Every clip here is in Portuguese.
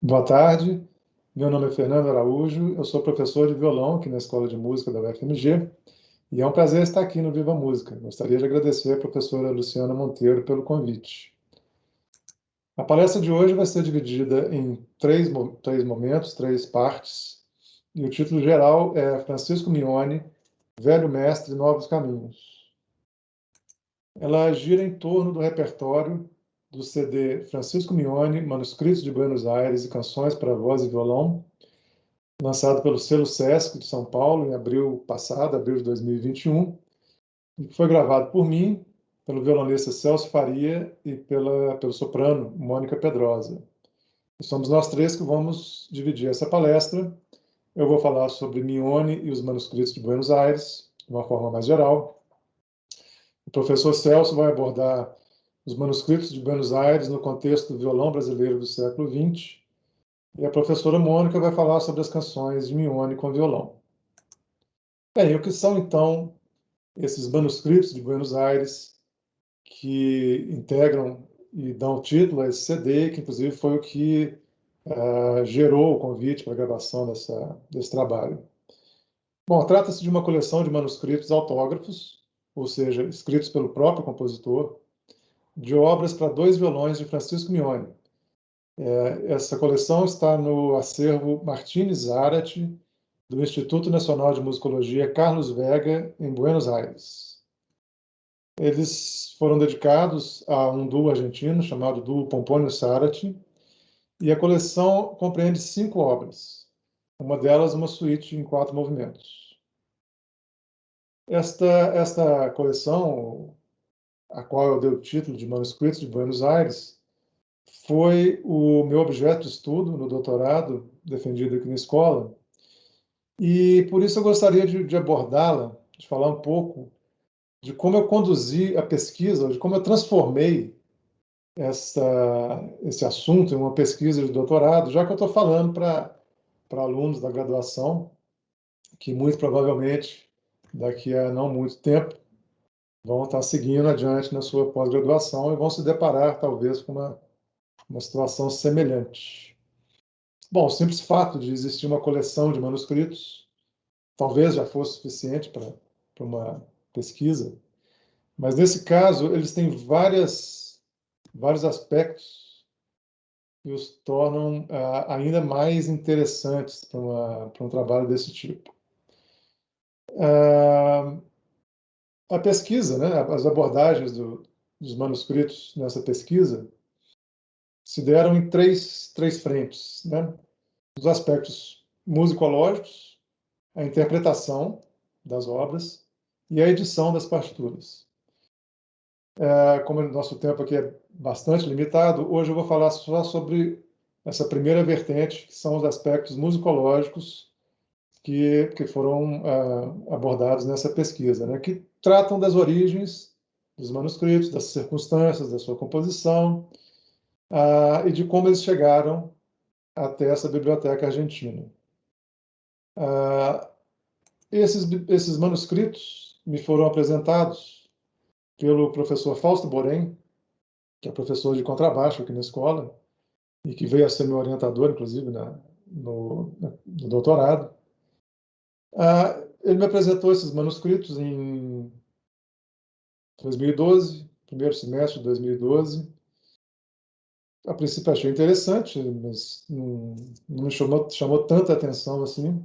Boa tarde, meu nome é Fernando Araújo, eu sou professor de violão aqui na Escola de Música da UFMG e é um prazer estar aqui no Viva Música. Gostaria de agradecer à professora Luciana Monteiro pelo convite. A palestra de hoje vai ser dividida em três momentos, três partes, e o título geral é Francisco Mignone, Velho Mestre, Novos Caminhos. Ela gira em torno do repertório do CD Francisco Mignone, Manuscritos de Buenos Aires e Canções para Voz e Violão, lançado pelo selo Sesc de São Paulo em abril passado, abril de 2021, e que foi gravado por mim, pelo violonista Celso Faria e pelo soprano Mônica Pedrosa. E somos nós três que vamos dividir essa palestra. Eu vou falar sobre Mignone e os manuscritos de Buenos Aires, de uma forma mais geral. O professor Celso vai abordar os manuscritos de Buenos Aires no contexto do violão brasileiro do século XX, e a professora Mônica vai falar sobre as canções de Mignone com violão. Bem, o que são, então, esses manuscritos de Buenos Aires que integram e dão título a esse CD, que inclusive foi o que gerou o convite para a gravação desse trabalho? Bom, trata-se de uma coleção de manuscritos autógrafos, ou seja, escritos pelo próprio compositor, de obras para dois violões de Francisco Mignone. Essa coleção está no acervo Martins Zárate, do Instituto Nacional de Musicologia Carlos Vega, em Buenos Aires. Eles foram dedicados a um duo argentino chamado Duo Pomponio Zárate, e a coleção compreende 5 obras, uma delas uma suíte em 4 movimentos. Esta coleção, a qual eu dei o título de Manuscritos de Buenos Aires, foi o meu objeto de estudo no doutorado, defendido aqui na escola, e por isso eu gostaria de abordá-la, de falar um pouco de como eu conduzi a pesquisa, de como eu transformei esse assunto em uma pesquisa de doutorado, já que eu estou falando para alunos da graduação, que muito provavelmente, daqui a não muito tempo, vão estar seguindo adiante na sua pós-graduação e vão se deparar, talvez, com uma situação semelhante. Bom, o simples fato de existir uma coleção de manuscritos talvez já fosse suficiente para uma pesquisa, mas nesse caso eles têm vários aspectos que os tornam ainda mais interessantes para um trabalho desse tipo. A pesquisa, né, as abordagens dos manuscritos nessa pesquisa se deram em três frentes, né? Os aspectos musicológicos, a interpretação das obras e a edição das partituras. Como o nosso tempo aqui é bastante limitado, hoje eu vou falar só sobre essa primeira vertente, que são os aspectos musicológicos que foram abordados nessa pesquisa, né? Que tratam das origens dos manuscritos, das circunstâncias da sua composição e de como eles chegaram até essa biblioteca argentina. Esses manuscritos me foram apresentados pelo professor Fausto Borém, que é professor de contrabaixo aqui na escola, e que veio a ser meu orientador, inclusive, no doutorado. Ele me apresentou esses manuscritos em 2012, primeiro semestre de 2012. A princípio achei interessante, mas não me chamou tanta atenção assim,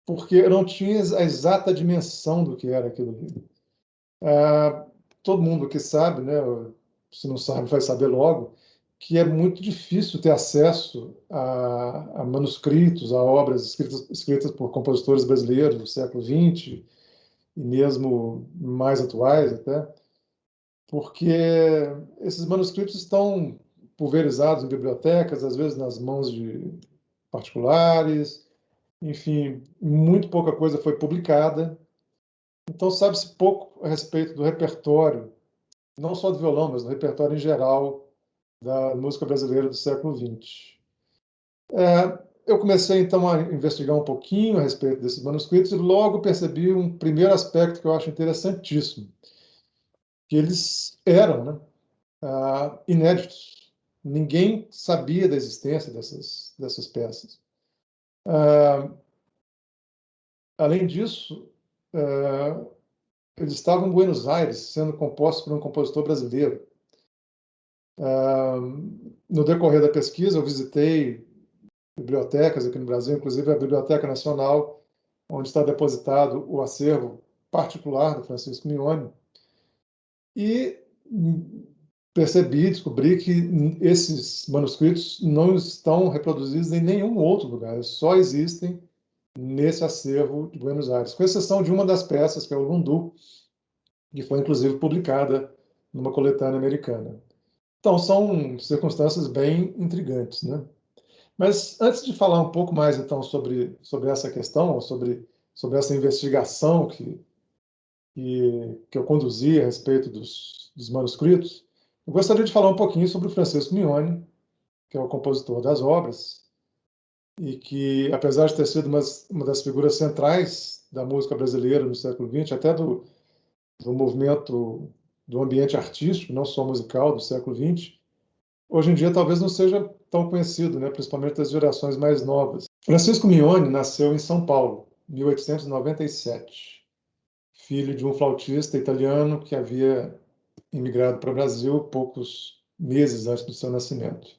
porque eu não tinha a exata dimensão do que era aquilo ali. Todo mundo que sabe, né, se não sabe, vai saber logo, que é muito difícil ter acesso a manuscritos, a obras escritas por compositores brasileiros do século XX, e mesmo mais atuais até, porque esses manuscritos estão pulverizados em bibliotecas, às vezes nas mãos de particulares, enfim, muito pouca coisa foi publicada, então sabe-se pouco a respeito do repertório, não só do violão, mas do repertório em geral da música brasileira do século XX. Eu comecei, então, a investigar um pouquinho a respeito desses manuscritos e logo percebi um primeiro aspecto que eu acho interessantíssimo, que eles eram, né, inéditos. ninguém sabia da existência dessas peças. Além disso, eles estavam em Buenos Aires, sendo compostos por um compositor brasileiro. No decorrer da pesquisa, eu visitei bibliotecas aqui no Brasil, inclusive a Biblioteca Nacional, onde está depositado o acervo particular do Francisco Mignone, e descobri que esses manuscritos não estão reproduzidos em nenhum outro lugar, só existem nesse acervo de Buenos Aires, com exceção de uma das peças, que é o Lundu, que foi inclusive publicada numa coletânea americana. Então, são circunstâncias bem intrigantes, né? Mas antes de falar um pouco mais, então, sobre essa questão, sobre essa investigação que eu conduzi a respeito dos manuscritos, eu gostaria de falar um pouquinho sobre o Francisco Mignone, que é o compositor das obras, e que, apesar de ter sido uma das figuras centrais da música brasileira no século XX, até do movimento do ambiente artístico, não só musical, do século XX, hoje em dia talvez não seja tão conhecido, né, principalmente das gerações mais novas. Francisco Mignone nasceu em São Paulo, em 1897, filho de um flautista italiano que havia imigrado para o Brasil poucos meses antes do seu nascimento.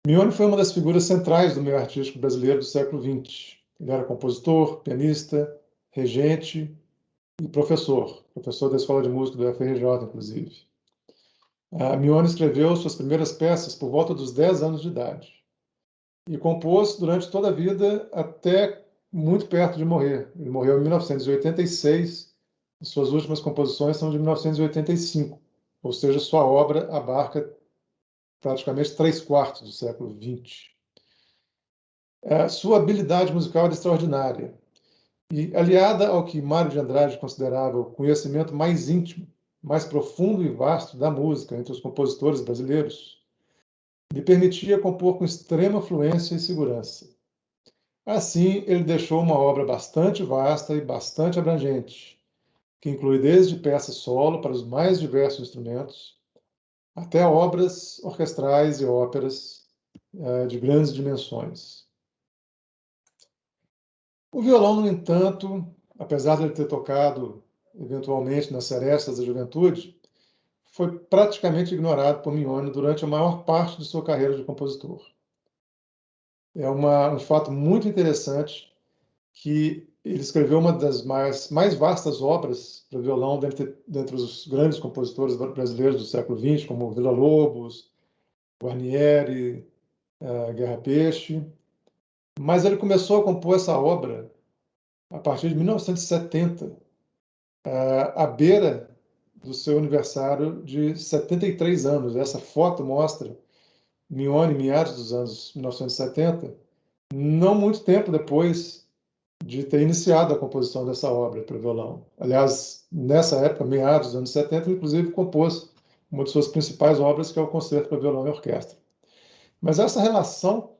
Mignone foi uma das figuras centrais do meio artístico brasileiro do século XX. Ele era compositor, pianista, regente e professor da Escola de Música do FRJ, inclusive. Mignone escreveu suas primeiras peças por volta dos 10 anos de idade e compôs durante toda a vida até muito perto de morrer. Ele morreu em 1986, e suas últimas composições são de 1985, ou seja, sua obra abarca praticamente 3/4 do século XX. Sua habilidade musical era extraordinária e, aliada ao que Mário de Andrade considerava o conhecimento mais íntimo, mais profundo e vasto da música entre os compositores brasileiros, lhe permitia compor com extrema fluência e segurança. Assim, ele deixou uma obra bastante vasta e bastante abrangente, que inclui desde peças solo para os mais diversos instrumentos, até obras orquestrais e óperas de grandes dimensões. O violão, no entanto, apesar de ele ter tocado eventualmente nas serestas da juventude, foi praticamente ignorado por Mignone durante a maior parte de sua carreira de compositor. É um fato muito interessante que ele escreveu uma das mais vastas obras para violão dentre os grandes compositores brasileiros do século XX, como Villa-Lobos, Guarnieri, Guerra Peixe. Mas ele começou a compor essa obra a partir de 1970, à beira do seu aniversário de 73 anos. Essa foto mostra Mignone, meados dos anos 1970, não muito tempo depois de ter iniciado a composição dessa obra para violão. Aliás, nessa época, meados dos anos 70, inclusive compôs uma de suas principais obras, que é o Concerto para Violão e Orquestra. Mas essa relação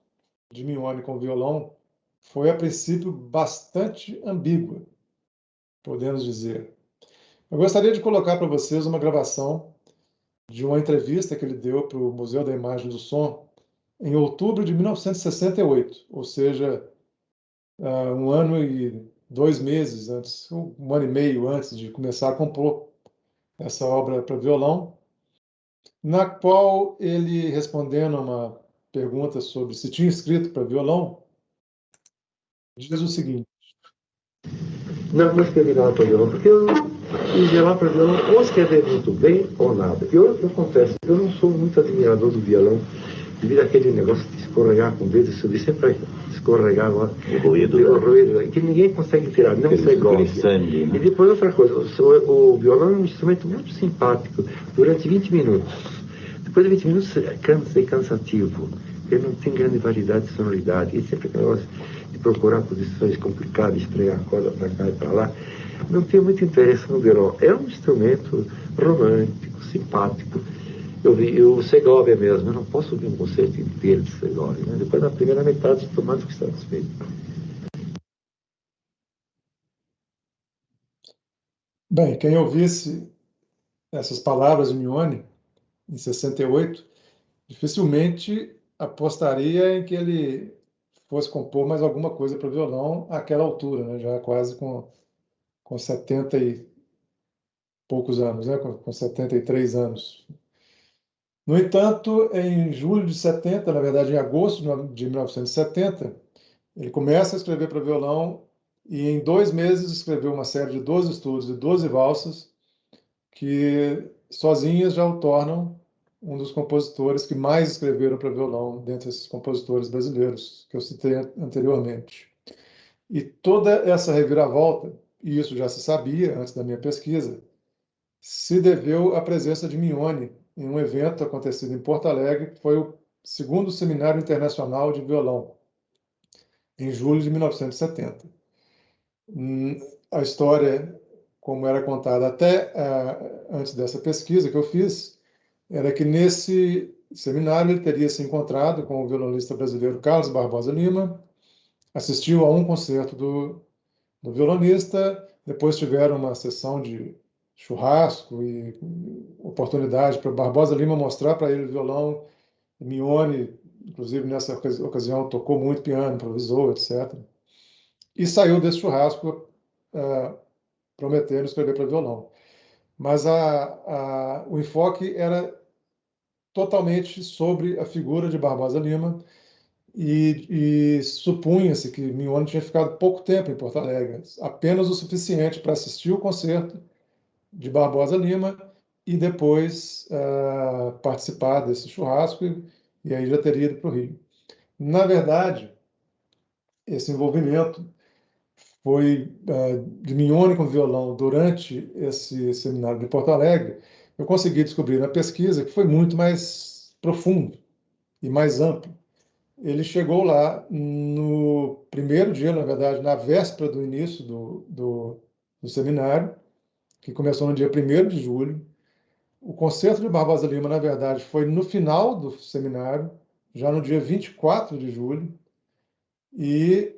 de Mignone com o violão foi, a princípio, bastante ambígua, podemos dizer. Eu gostaria de colocar para vocês uma gravação de uma entrevista que ele deu para o Museu da Imagem e do Som em outubro de 1968, ou seja, 1 ano e 2 meses antes, 1 ano e meio antes de começar a compor essa obra para violão, na qual ele, respondendo a uma pergunta sobre se tinha escrito para violão, diz o seguinte: não escrevi nada para violão, porque eu, em geral, para violão, ou escrever muito bem ou nada. Eu confesso, eu não sou muito admirador do violão, devido àquele negócio de escorregar com o dedo, subir sempre escorregar agora. O ruído, que ninguém consegue tirar, não sei gosta. E depois outra coisa, o violão é um instrumento muito simpático durante 20 minutos. Depois de 20 minutos cansa e cansativo. Ele não tem grande variedade de sonoridade. E sempre aquele negócio de procurar posições complicadas, estrear a corda para cá e para lá. Não tenho muito interesse no violão. É um instrumento romântico, simpático. Eu vi o Segovia mesmo, eu não posso ouvir um concerto inteiro de Segovia. Né? Depois, na primeira metade, estou mais do que satisfeito. Bem, quem ouvisse essas palavras de Mignone, em 68, dificilmente apostaria em que ele fosse compor mais alguma coisa para violão àquela altura, né? Já quase com 70 e poucos anos, né? Com 73 anos. No entanto, em julho de 70, na verdade, em agosto de 1970, ele começa a escrever para violão e em 2 meses escreveu uma série de 12 estudos e 12 valsas que sozinhas já o tornam um dos compositores que mais escreveram para violão dentre esses compositores brasileiros que eu citei anteriormente. E toda essa reviravolta, e isso já se sabia antes da minha pesquisa, se deveu à presença de Mignone em um evento acontecido em Porto Alegre, que foi o segundo Seminário Internacional de Violão, em julho de 1970. A história, como era contada até antes dessa pesquisa que eu fiz, era que nesse seminário ele teria se encontrado com o violonista brasileiro Carlos Barbosa Lima, assistiu a um concerto do violonista, depois tiveram uma sessão de churrasco e oportunidade para Barbosa Lima mostrar para ele o violão. Mignone, inclusive nessa ocasião, tocou muito piano, improvisou, etc. E saiu desse churrasco prometendo escrever para violão. Mas o enfoque era totalmente sobre a figura de Barbosa Lima e supunha-se que Mignone tinha ficado pouco tempo em Porto Alegre, apenas o suficiente para assistir o concerto de Barbosa Lima e depois participar desse churrasco e aí já teria ido para o Rio. Na verdade, esse envolvimento foi de Mignone com violão durante esse seminário de Porto Alegre. Eu consegui descobrir na pesquisa que foi muito mais profundo e mais amplo. Ele chegou lá no primeiro dia, na verdade, na véspera do início do seminário, que começou no dia 1º de julho. O concerto de Barbosa Lima, na verdade, foi no final do seminário, já no dia 24 de julho, e,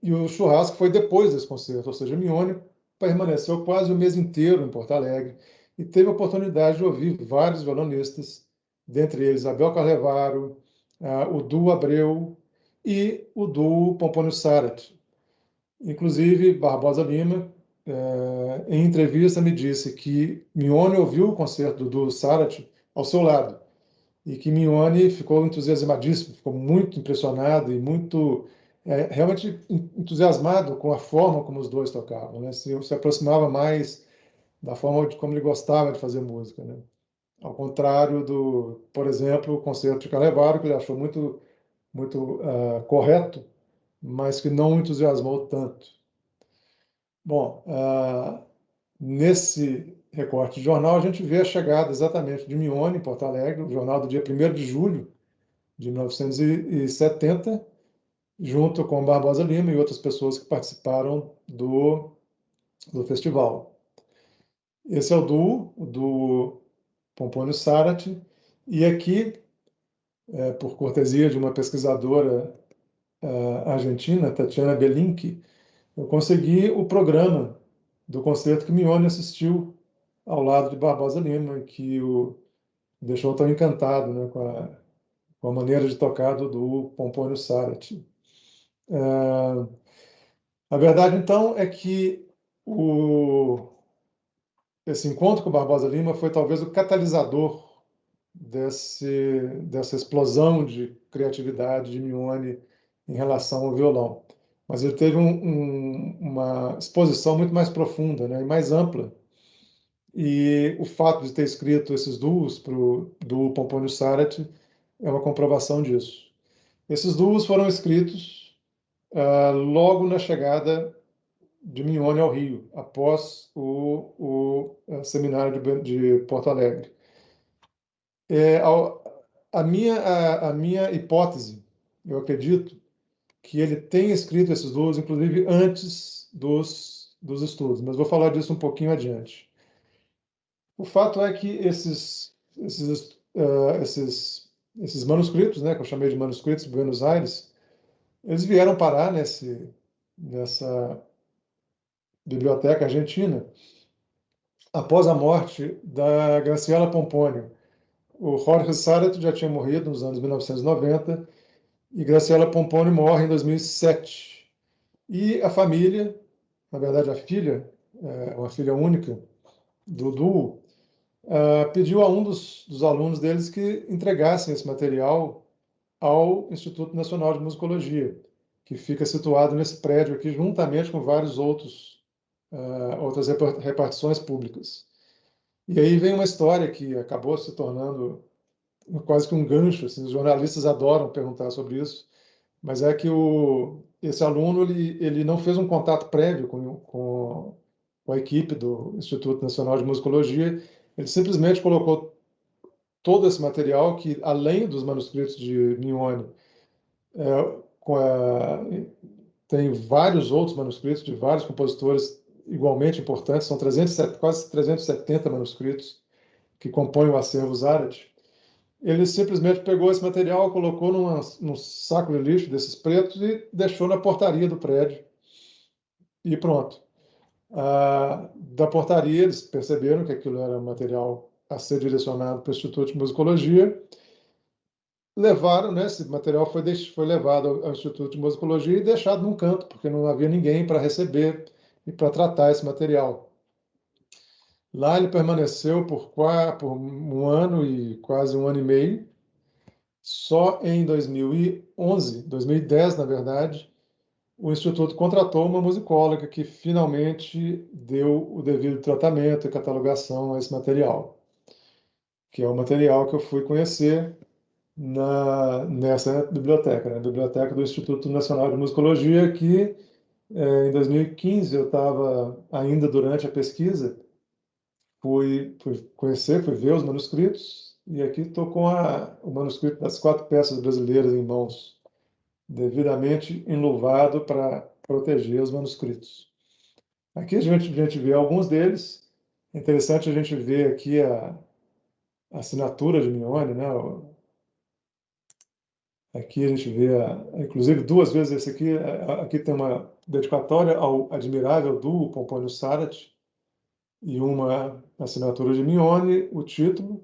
e o churrasco foi depois desse concerto, ou seja, Mignone permaneceu quase o mês inteiro em Porto Alegre e teve a oportunidade de ouvir vários violonistas, dentre eles Abel Carlevaro, o duo Abreu e o duo Pompônio Sarati. Inclusive, Barbosa Lima, em entrevista, me disse que Mignone ouviu o concerto do duo Sarati ao seu lado e que Mignone ficou entusiasmadíssimo, ficou muito impressionado e muito realmente entusiasmado com a forma como os dois tocavam, né? Se aproximava mais da forma de como ele gostava de fazer música, né? Ao contrário do, por exemplo, o concerto de Carlevaro, que ele achou muito correto, mas que não entusiasmou tanto. Bom, nesse recorte de jornal, a gente vê a chegada exatamente de Mignone em Porto Alegre, o jornal do dia 1º de julho de 1970, junto com Barbosa Lima e outras pessoas que participaram do festival. Esse é o duo Pompônio Sarati, e aqui, por cortesia de uma pesquisadora argentina, Tatiana Belinki, eu consegui o programa do concerto que Mignone assistiu ao lado de Barbosa Lima, que o deixou tão encantado, né, com a maneira de tocar do Pompônio Sarati. A verdade, então, é que esse encontro com Barbosa Lima foi talvez o catalisador dessa explosão de criatividade de Mignone em relação ao violão. Mas ele teve uma exposição muito mais profunda, né, e mais ampla. E o fato de ter escrito esses duos para o duo Pompônio Sarati é uma comprovação disso. Esses duos foram escritos logo na chegada de Mignone ao Rio, após o seminário de Porto Alegre. É, a minha hipótese, eu acredito, que ele tenha escrito esses duos, inclusive antes dos estudos, mas vou falar disso um pouquinho adiante. O fato é que esses manuscritos, né, que eu chamei de manuscritos de Buenos Aires, eles vieram parar nessa biblioteca argentina após a morte da Graciela Pompônio, O Jorge Sarato já tinha morrido nos anos 1990 e Graciela Pomponi morre em 2007. E a família, na verdade a filha, uma filha única do duo, pediu a um dos alunos deles que entregassem esse material ao Instituto Nacional de Musicologia, que fica situado nesse prédio aqui, juntamente com vários outras repartições públicas. E aí vem uma história que acabou se tornando quase que um gancho, assim, os jornalistas adoram perguntar sobre isso, mas é que esse aluno ele não fez um contato prévio com a equipe do Instituto Nacional de Musicologia, ele simplesmente colocou todo esse material que, além dos manuscritos de Mignone, é, com a, tem vários outros manuscritos de vários compositores igualmente importantes, são quase 370 manuscritos que compõem o acervo Zarat. Ele simplesmente pegou esse material, colocou num saco de lixo desses pretos e deixou na portaria do prédio. E pronto. Da portaria, eles perceberam que aquilo era material a ser direcionado para o Instituto de Musicologia, levaram, né, esse material foi levado ao Instituto de Musicologia e deixado num canto, porque não havia ninguém para receber e para tratar esse material. Lá ele permaneceu por um ano e quase um ano e meio. Só em 2011, 2010, na verdade, o Instituto contratou uma musicóloga que finalmente deu o devido tratamento e catalogação a esse material, que é o material que eu fui conhecer nessa biblioteca, né? A biblioteca do Instituto Nacional de Musicologia, que em 2015 eu estava ainda durante a pesquisa, fui conhecer, fui ver os manuscritos, e aqui estou com o manuscrito das 4 peças brasileiras em mãos, devidamente enluvado para proteger os manuscritos. Aqui a gente vê alguns deles. É interessante a gente ver aqui a assinatura de Mignone, né? Aqui a gente vê, inclusive, 2 vezes esse aqui. Aqui tem uma dedicatória ao admirável duo Pompônio Sarat e uma assinatura de Mignone, o título,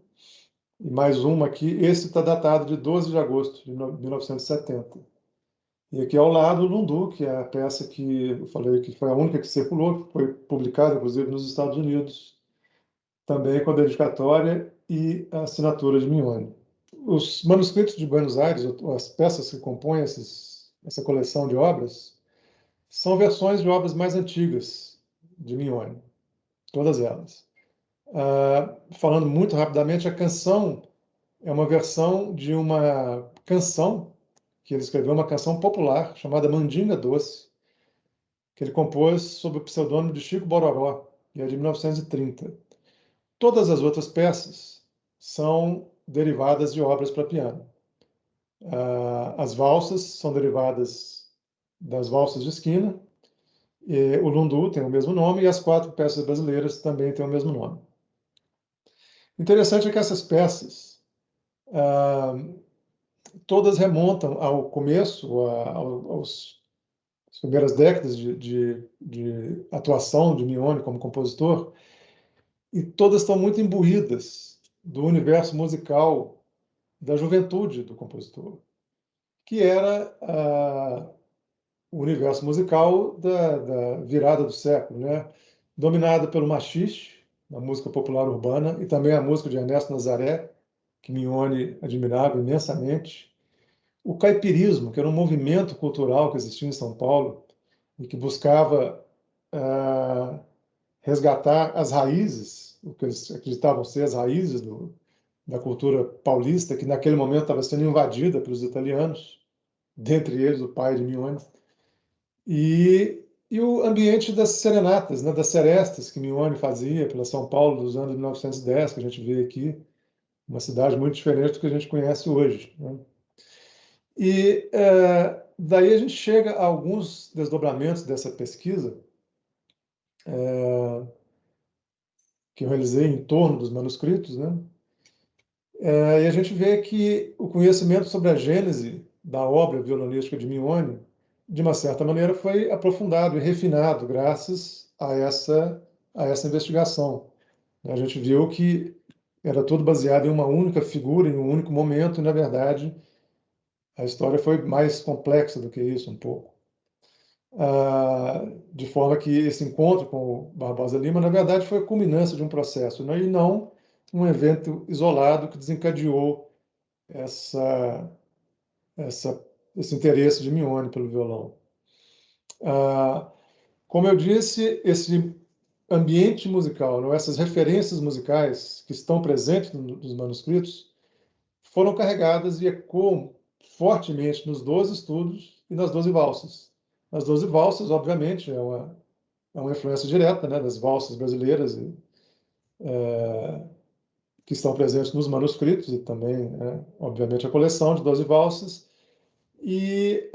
e mais uma aqui. Esse está datado de 12 de agosto de 1970. E aqui ao lado, o Lundu, que é a peça que eu falei que foi a única que circulou, que foi publicada, inclusive, nos Estados Unidos, também com a dedicatória e a assinatura de Mignone. Os manuscritos de Buenos Aires, as peças que compõem essa coleção de obras, são versões de obras mais antigas de Mignone, todas elas. Falando muito rapidamente, a canção é uma versão de uma canção que ele escreveu, uma canção popular chamada Mandinga Doce, que ele compôs sob o pseudônimo de Chico Bororó, e é de 1930. Todas as outras peças são derivadas de obras para piano. As valsas são derivadas das valsas de esquina, o lundu tem o mesmo nome, e as 4 peças brasileiras também têm o mesmo nome. Interessante é que essas peças todas remontam ao começo, às primeiras décadas de atuação de Mignone como compositor, e todas estão muito imbuídas do universo musical da juventude do compositor, que era o universo musical da virada do século, né? Dominado pelo machixe, a música popular urbana, e também a música de Ernesto Nazaré, que Mignone admirava imensamente. O caipirismo, que era um movimento cultural que existia em São Paulo e que buscava resgatar as raízes, o que eles acreditavam ser as raízes da cultura paulista, que naquele momento estava sendo invadida pelos italianos, dentre eles o pai de Mignone, e o ambiente das serenatas, né, das serestas que Mignone fazia pela São Paulo dos anos 1910, que a gente vê aqui, uma cidade muito diferente do que a gente conhece hoje, né? E daí a gente chega a alguns desdobramentos dessa pesquisa que eu realizei em torno dos manuscritos, né? E a gente vê que o conhecimento sobre a gênese da obra violonística de Mignone, de uma certa maneira, foi aprofundado e refinado graças a essa investigação. A gente viu que era tudo baseado em uma única figura, em um único momento, e, na verdade, a história foi mais complexa do que isso, um pouco. De forma que esse encontro com o Barbosa Lima, na verdade, foi a culminância de um processo, né? E não um evento isolado que desencadeou essa, esse interesse de Mione pelo violão. Ah, Como eu disse, esse ambiente musical, não, essas referências musicais que estão presentes nos manuscritos, foram carregadas e ecoam fortemente nos 12 estudos e nas 12 valsas. Nas 12 valsas, obviamente, é uma influência direta, né, das valsas brasileiras que estão presentes nos manuscritos e também, obviamente, a coleção de 12 valsas. E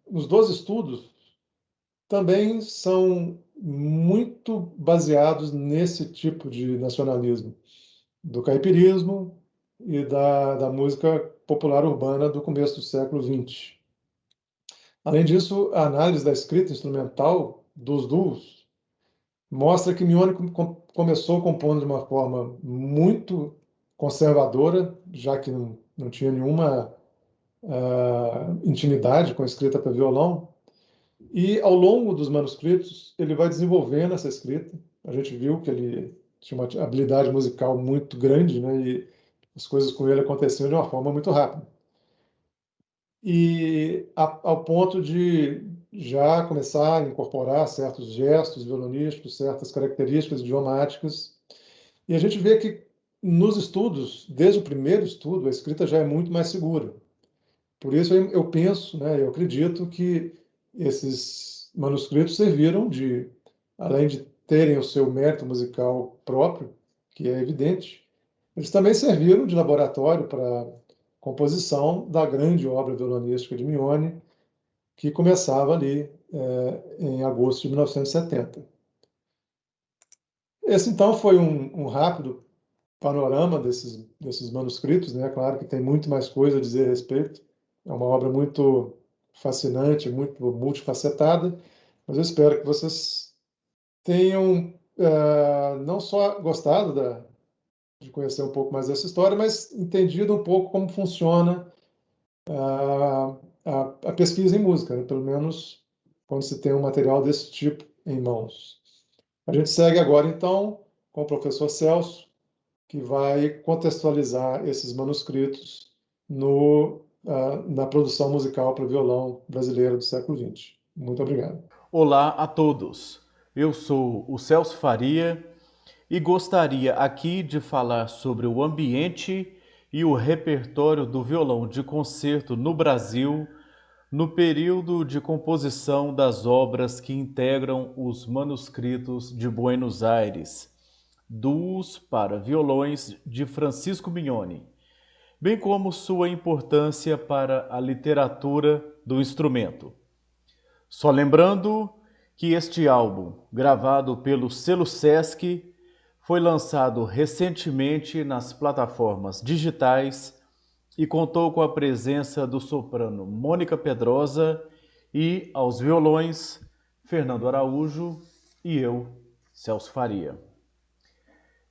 os 12 estudos também são muito baseados nesse tipo de nacionalismo, do caipirismo e da música popular urbana do começo do século XX. Além disso, a análise da escrita instrumental dos duos mostra que Mione começou compondo de uma forma muito conservadora, já que não tinha nenhuma intimidade com a escrita para violão, e ao longo dos manuscritos ele vai desenvolvendo essa escrita. A gente viu que ele tinha uma habilidade musical muito grande, né, e as coisas com ele aconteciam de uma forma muito rápida. E ao ponto de já começar a incorporar certos gestos violonísticos, certas características idiomáticas. E a gente vê que nos estudos, desde o primeiro estudo, a escrita já é muito mais segura. Por isso eu penso, né, eu acredito que esses manuscritos serviram de, além de terem o seu mérito musical próprio, que é evidente, eles também serviram de laboratório para composição da grande obra violonística de Mione, que começava ali em agosto de 1970. Esse, então, foi um rápido panorama desses manuscritos, né? Claro que tem muito mais coisa a dizer a respeito. É uma obra muito fascinante, muito multifacetada, mas eu espero que vocês tenham não só gostado de conhecer um pouco mais dessa história, mas entendido um pouco como funciona a, a pesquisa em música, né? Pelo menos quando se tem um material desse tipo em mãos. A gente segue agora, então, com o professor Celso, que vai contextualizar esses manuscritos na produção musical para violão brasileira do século XX. Muito obrigado. Olá a todos. Eu sou o Celso Faria e gostaria aqui de falar sobre o ambiente e o repertório do violão de concerto no Brasil no período de composição das obras que integram os manuscritos de Buenos Aires, duos para violões de Francisco Mignoni, bem como sua importância para a literatura do instrumento. Só lembrando que este álbum, gravado pelo selo Sesc, foi lançado recentemente nas plataformas digitais e contou com a presença do soprano Mônica Pedrosa e, aos violões, Fernando Araújo e eu, Celso Faria.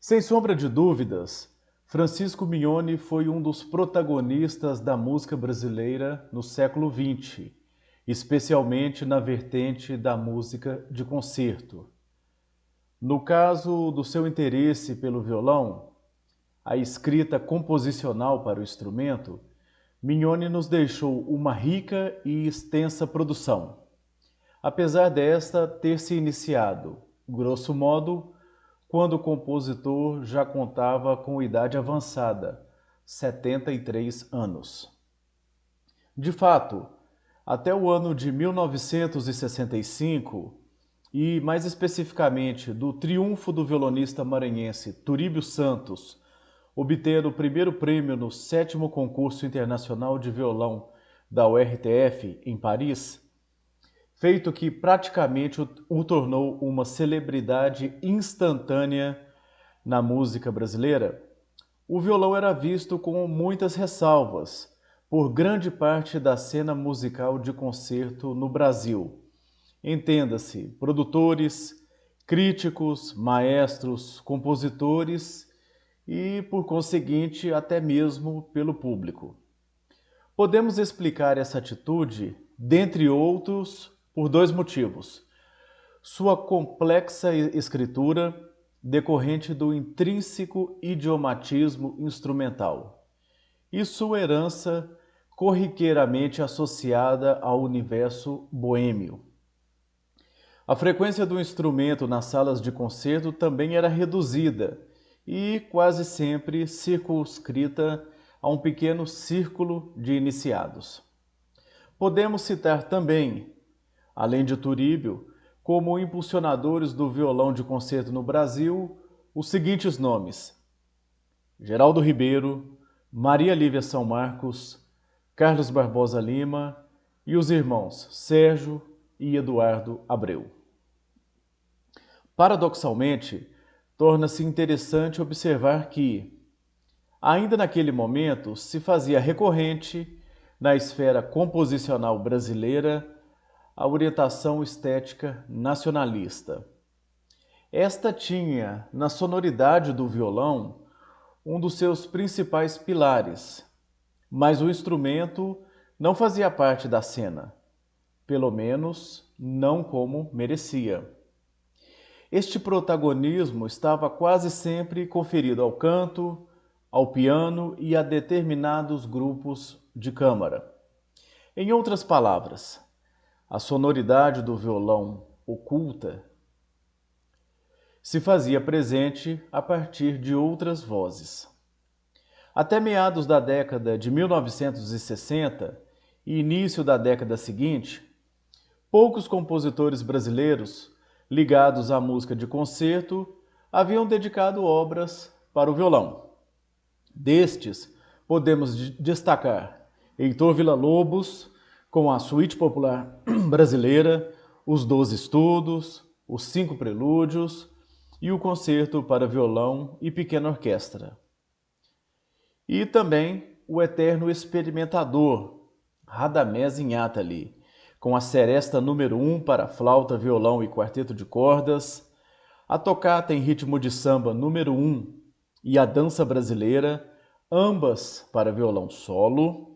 Sem sombra de dúvidas, Francisco Mignoni foi um dos protagonistas da música brasileira no século XX, especialmente na vertente da música de concerto. No caso do seu interesse pelo violão, a escrita composicional para o instrumento, Mignoni nos deixou uma rica e extensa produção. Apesar desta ter se iniciado, grosso modo, quando o compositor já contava com idade avançada, 73 anos. De fato, até o ano de 1965, e mais especificamente do triunfo do violonista maranhense Turíbio Santos, obter o primeiro prêmio no 7º Concurso Internacional de Violão da URTF, em Paris, feito que praticamente o tornou uma celebridade instantânea na música brasileira, o violão era visto com muitas ressalvas por grande parte da cena musical de concerto no Brasil. Entenda-se, produtores, críticos, maestros, compositores e, por conseguinte, até mesmo pelo público. Podemos explicar essa atitude, dentre outros, por dois motivos: sua complexa escritura, decorrente do intrínseco idiomatismo instrumental, e sua herança corriqueiramente associada ao universo boêmio. A frequência do instrumento nas salas de concerto também era reduzida e quase sempre circunscrita a um pequeno círculo de iniciados. Podemos citar também, além de Turíbio, como impulsionadores do violão de concerto no Brasil, os seguintes nomes: Geraldo Ribeiro, Maria Lívia São Marcos, Carlos Barbosa Lima e os irmãos Sérgio e Eduardo Abreu. Paradoxalmente, torna-se interessante observar que, ainda naquele momento, se fazia recorrente, na esfera composicional brasileira, a orientação estética nacionalista. Esta tinha, na sonoridade do violão, um dos seus principais pilares, mas o instrumento não fazia parte da cena, pelo menos não como merecia. Este protagonismo estava quase sempre conferido ao canto, ao piano e a determinados grupos de câmara. Em outras palavras, a sonoridade do violão oculta se fazia presente a partir de outras vozes. Até meados da década de 1960 e início da década seguinte, poucos compositores brasileiros ligados à música de concerto haviam dedicado obras para o violão. Destes, podemos destacar Heitor Villa-Lobos, com a Suíte Popular Brasileira, os 12 Estudos, os 5 Prelúdios e o Concerto para Violão e Pequena Orquestra. E também o eterno experimentador, Radamés Inhatali, com a Seresta número 1 para flauta, violão e quarteto de cordas, a Tocata em ritmo de samba número 1 e a Dança Brasileira, ambas para violão solo,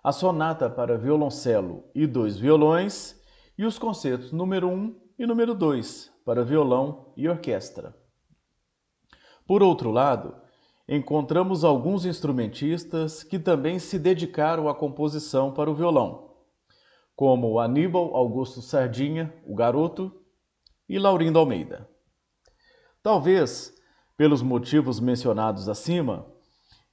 a Sonata para violoncelo e 2 violões, e os concertos número 1 e número 2 para violão e orquestra. Por outro lado, encontramos alguns instrumentistas que também se dedicaram à composição para o violão, como Aníbal Augusto Sardinha, o Garoto, e Laurindo Almeida. Talvez, pelos motivos mencionados acima,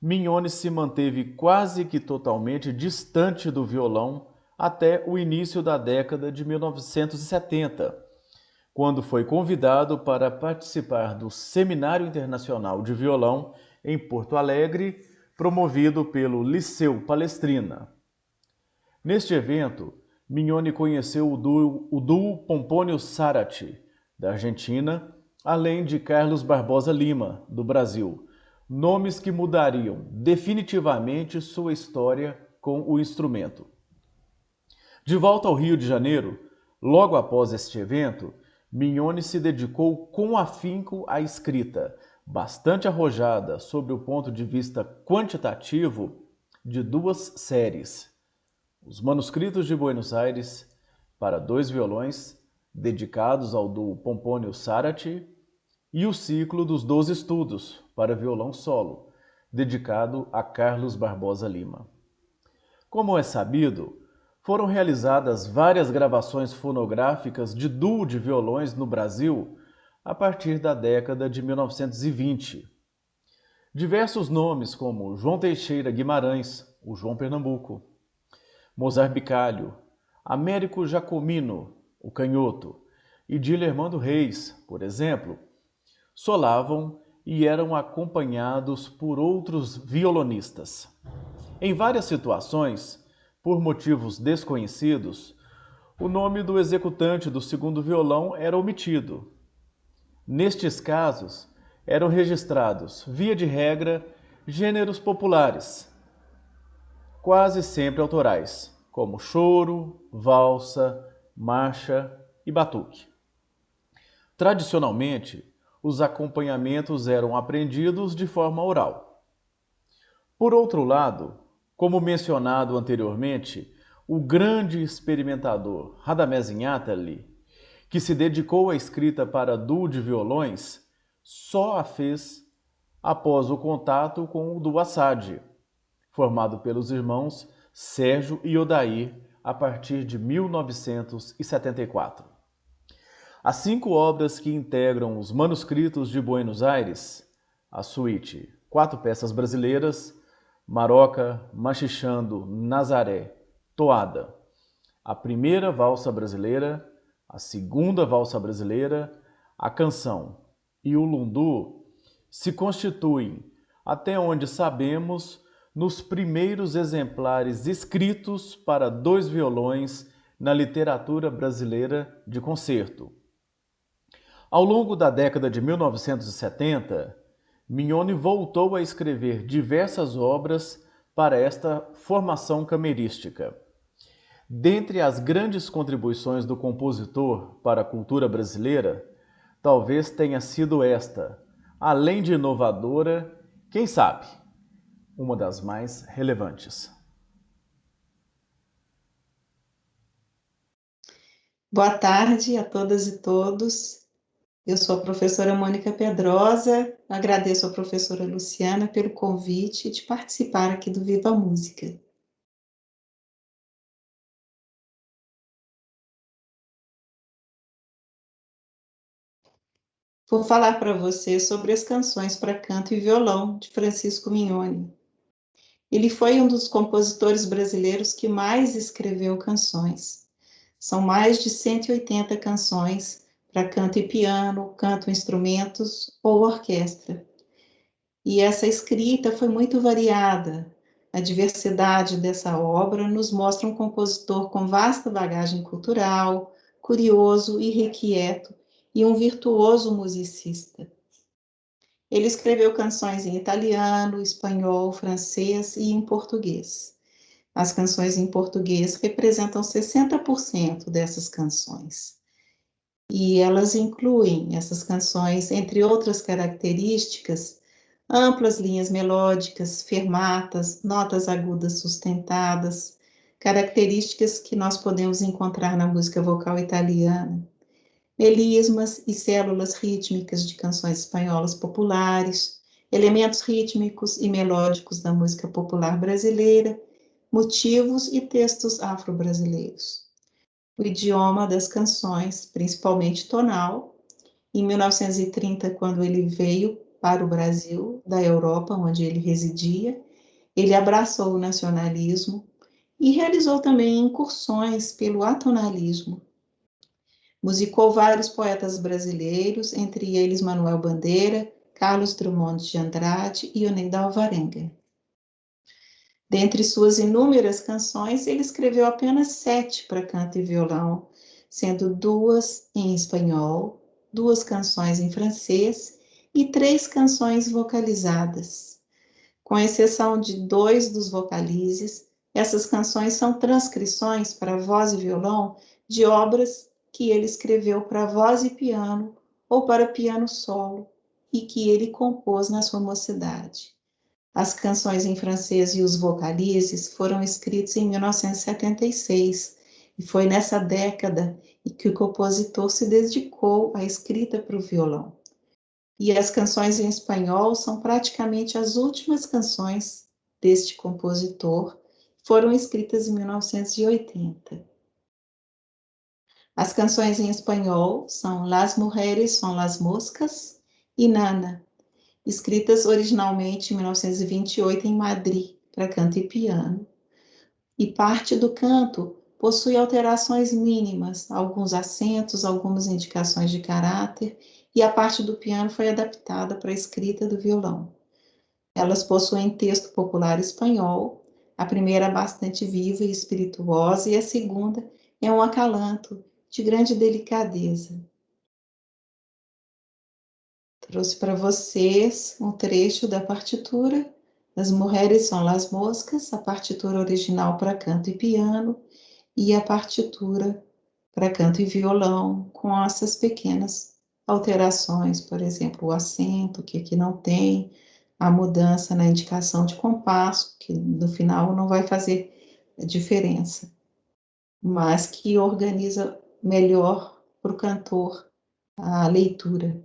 Mignone se manteve quase que totalmente distante do violão até o início da década de 1970, quando foi convidado para participar do Seminário Internacional de Violão em Porto Alegre, promovido pelo Liceu Palestrina. Neste evento, Mignone conheceu o duo Pompônio Sarati, da Argentina, além de Carlos Barbosa Lima, do Brasil, nomes que mudariam definitivamente sua história com o instrumento. De volta ao Rio de Janeiro, logo após este evento, Mignone se dedicou com afinco à escrita, bastante arrojada sob o ponto de vista quantitativo, de 2 séries: Os Manuscritos de Buenos Aires, para 2 violões, dedicados ao duo Pompônio Sarati, e o ciclo dos 12 Estudos, para violão solo, dedicado a Carlos Barbosa Lima. Como é sabido, foram realizadas várias gravações fonográficas de duo de violões no Brasil a partir da década de 1920. Diversos nomes como João Teixeira Guimarães, o João Pernambuco, Mozart Bicalho, Américo Jacomino, o Canhoto, e Dilermando Reis, por exemplo, solavam e eram acompanhados por outros violonistas. Em várias situações, por motivos desconhecidos, o nome do executante do segundo violão era omitido. Nestes casos, eram registrados, via de regra, gêneros populares, quase sempre autorais, como choro, valsa, marcha e batuque. Tradicionalmente, os acompanhamentos eram aprendidos de forma oral. Por outro lado, como mencionado anteriormente, o grande experimentador Radamés Inhatali, que se dedicou à escrita para duo de violões, só a fez após o contato com o duo Assad, formado pelos irmãos Sérgio e Odair a partir de 1974. As 5 obras que integram os manuscritos de Buenos Aires, a suíte 4 peças brasileiras, Maroca, Machichando, Nazaré, Toada, a primeira valsa brasileira, a segunda valsa brasileira, a canção e o lundu se constituem, até onde sabemos, nos primeiros exemplares escritos para 2 violões na literatura brasileira de concerto. Ao longo da década de 1970, Mignone voltou a escrever diversas obras para esta formação camerística. Dentre as grandes contribuições do compositor para a cultura brasileira, talvez tenha sido esta, além de inovadora, quem sabe, uma das mais relevantes. Boa tarde a todas e todos. Eu sou a professora Mônica Pedrosa, agradeço à professora Luciana pelo convite de participar aqui do Viva Música. Vou falar para você sobre as canções para canto e violão de Francisco Mignone. Ele foi um dos compositores brasileiros que mais escreveu canções. São mais de 180 canções para canto e piano, canto instrumentos ou orquestra. E essa escrita foi muito variada. A diversidade dessa obra nos mostra um compositor com vasta bagagem cultural, curioso, irrequieto e um virtuoso musicista. Ele escreveu canções em italiano, espanhol, francês e em português. As canções em português representam 60% dessas canções. E elas incluem, essas canções, entre outras características, amplas linhas melódicas, fermatas, notas agudas sustentadas, características que nós podemos encontrar na música vocal italiana, melismas e células rítmicas de canções espanholas populares, elementos rítmicos e melódicos da música popular brasileira, motivos e textos afro-brasileiros. O idioma das canções, principalmente tonal. Em 1930, quando ele veio para o Brasil, da Europa, onde ele residia, ele abraçou o nacionalismo e realizou também incursões pelo atonalismo. Musicou vários poetas brasileiros, entre eles Manuel Bandeira, Carlos Drummond de Andrade e Oneida Alvarenga. Dentre suas inúmeras canções, ele escreveu apenas 7 para canto e violão, sendo 2 em espanhol, 2 canções em francês e 3 canções vocalizadas. Com exceção de 2 dos vocalizes, essas canções são transcrições para voz e violão de obras que ele escreveu para voz e piano ou para piano solo e que ele compôs na sua mocidade. As canções em francês e os vocalizes foram escritos em 1976, e foi nessa década que o compositor se dedicou à escrita para o violão. E as canções em espanhol são praticamente as últimas canções deste compositor, foram escritas em 1980. As canções em espanhol são Las Mujeres son las Moscas e Nana, escritas originalmente em 1928 em Madrid, para canto e piano. E parte do canto possui alterações mínimas, alguns acentos, algumas indicações de caráter, e a parte do piano foi adaptada para a escrita do violão. Elas possuem texto popular espanhol, a primeira bastante viva e espirituosa, e a segunda é um acalanto de grande delicadeza. Trouxe para vocês um trecho da partitura Las Mujeres son las Moscas, a partitura original para canto e piano, e a partitura para canto e violão, com essas pequenas alterações, por exemplo, o acento, que aqui não tem, a mudança na indicação de compasso, que no final não vai fazer diferença, mas que organiza melhor para o cantor a leitura.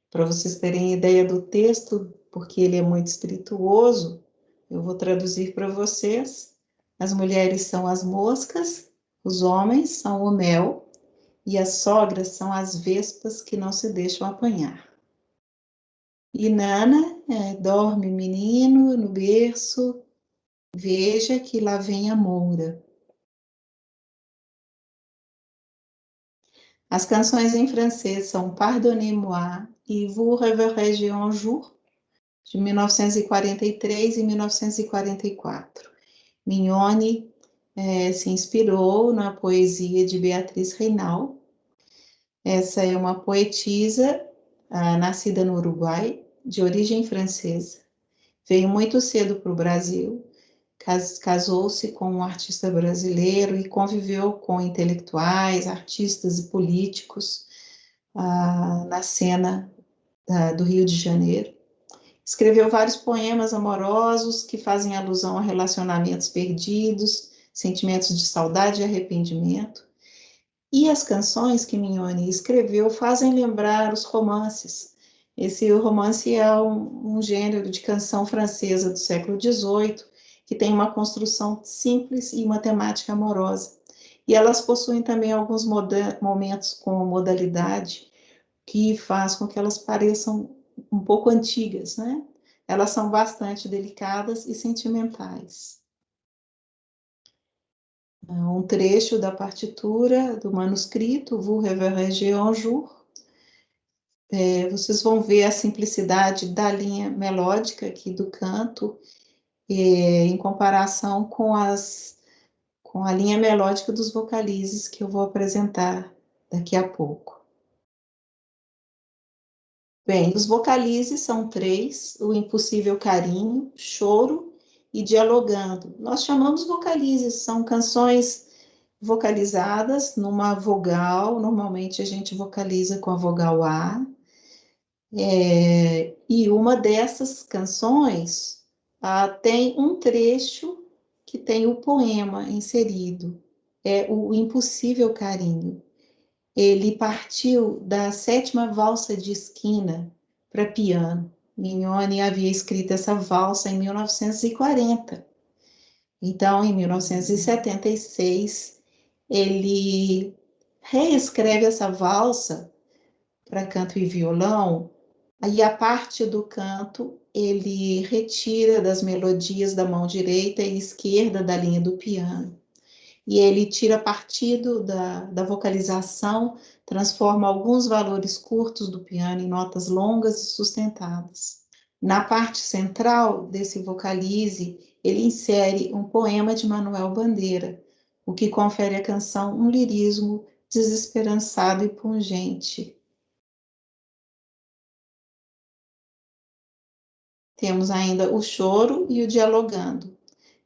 Para vocês terem ideia do texto, porque ele é muito espirituoso, eu vou traduzir para vocês. As mulheres são as moscas, os homens são o mel, e as sogras são as vespas que não se deixam apanhar. E Nana, dorme menino no berço, veja que lá vem a moura. As canções em francês são Pardonnez-moi e Vous reverrez un jour, de 1943 e 1944. Mignone se inspirou na poesia de Beatriz Reinal. Essa é uma poetisa nascida no Uruguai, de origem francesa. Veio muito cedo para o Brasil, casou-se com um artista brasileiro e conviveu com intelectuais, artistas e políticos na cena do Rio de Janeiro. Escreveu vários poemas amorosos que fazem alusão a relacionamentos perdidos, sentimentos de saudade e arrependimento. E as canções que Mignone escreveu fazem lembrar os romances. Esse romance é um gênero de canção francesa do século XVIII, que tem uma construção simples e uma temática amorosa. E elas possuem também alguns momentos com modalidade que faz com que elas pareçam um pouco antigas, né? Elas são bastante delicadas e sentimentais. Um trecho da partitura do manuscrito, Vous reverrez un jour. Vocês vão ver a simplicidade da linha melódica aqui do canto, em comparação com a linha melódica dos vocalizes que eu vou apresentar daqui a pouco. Bem, os vocalizes são 3, o impossível carinho, choro e dialogando. Nós chamamos vocalizes, são canções vocalizadas numa vogal, normalmente a gente vocaliza com a vogal A, e uma dessas canções tem um trecho que tem o poema inserido, é o Impossível Carinho. Ele partiu da 7ª valsa de esquina para piano. Mignone havia escrito essa valsa em 1940. Então, em 1976, ele reescreve essa valsa para canto e violão, aí a parte do canto ele retira das melodias da mão direita e esquerda da linha do piano. E ele tira partido da vocalização, transforma alguns valores curtos do piano em notas longas e sustentadas. Na parte central desse vocalize, ele insere um poema de Manuel Bandeira, o que confere à canção um lirismo desesperançado e pungente. Temos ainda o choro e o dialogando.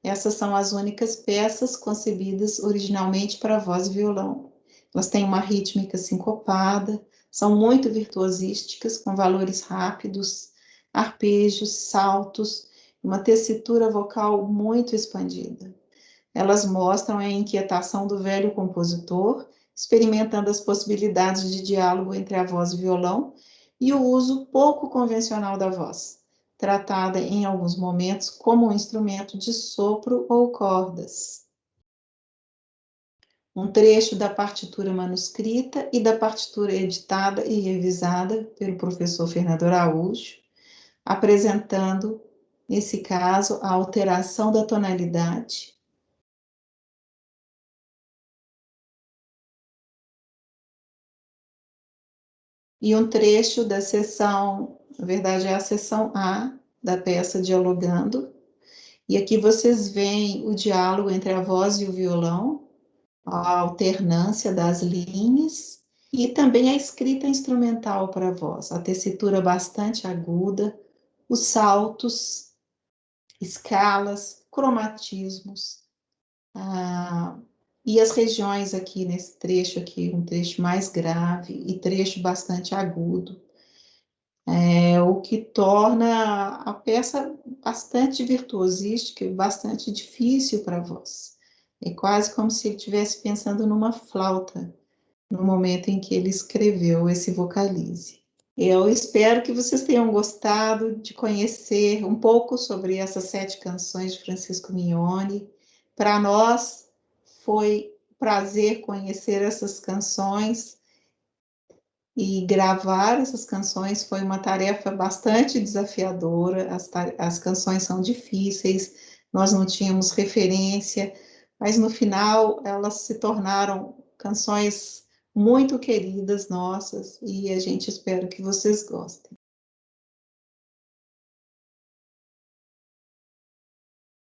Essas são as únicas peças concebidas originalmente para voz e violão. Elas têm uma rítmica sincopada, são muito virtuosísticas, com valores rápidos, arpejos, saltos, uma tessitura vocal muito expandida. Elas mostram a inquietação do velho compositor, experimentando as possibilidades de diálogo entre a voz e o violão e o uso pouco convencional da voz, tratada em alguns momentos como um instrumento de sopro ou cordas. Um trecho da partitura manuscrita e da partitura editada e revisada pelo professor Fernando Araújo, apresentando, nesse caso, a alteração da tonalidade. E um trecho da seção, na verdade é a seção A da peça Dialogando, e aqui vocês veem o diálogo entre a voz e o violão, a alternância das linhas e também a escrita instrumental para a voz, a tessitura bastante aguda, os saltos, escalas, cromatismos, E as regiões aqui, nesse trecho aqui, um trecho mais grave e trecho bastante agudo, o que torna a peça bastante virtuosística e bastante difícil para a voz. É quase como se ele estivesse pensando numa flauta, no momento em que ele escreveu esse Vocalize. Eu espero que vocês tenham gostado de conhecer um pouco sobre essas 7 canções de Francisco Mignoni. Para nós foi um prazer conhecer essas canções e gravar essas canções foi uma tarefa bastante desafiadora. As canções são difíceis, nós não tínhamos referência, mas no final elas se tornaram canções muito queridas nossas e a gente espera que vocês gostem.